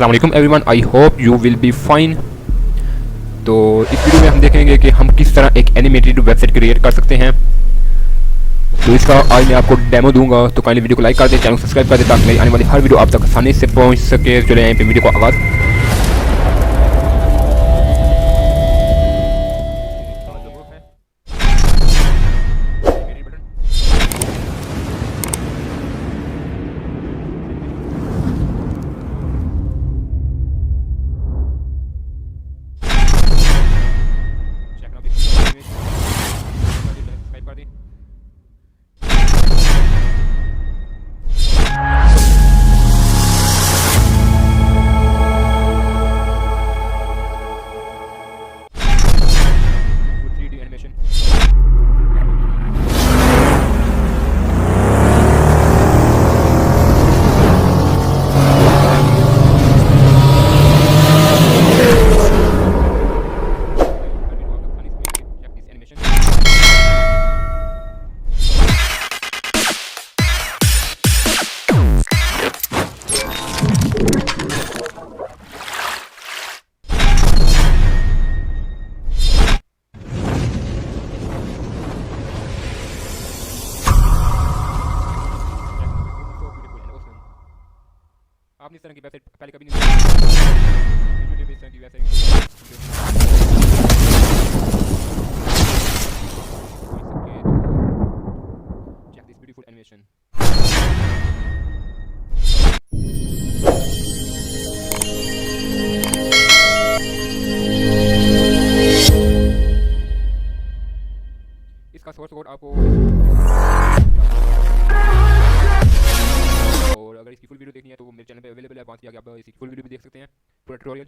अस्सलाम वालेकुम everyone, I hope you will be fine. तो इस वीडियो में हम देखेंगे कि हम किस तरह एक एनिमेटेड वेबसाइट क्रिएट कर सकते हैं। तो इसका आज मैं आपको डेमो दूंगा, तो काइंडली वीडियो को लाइक कर दें, चैनल को सब्सक्राइब कर दें ताकि मेरी आने वाली हर वीडियो आप तक आसानी से पहुंच सके। चले यहाँ पे वीडियो को आगाज़। आपने इस तरह की वेबसाइट पहले कभी नहीं check this beautiful animation। इसका सोर्स कोड आपको, और अगर इसकी फुल वीडियो देखनी है तो मेरे चैनल पे अवेलेबल है, वहाँ से आगे आप इसकी फुल वीडियो भी देख सकते हैं, पूरा ट्यूटोरियल।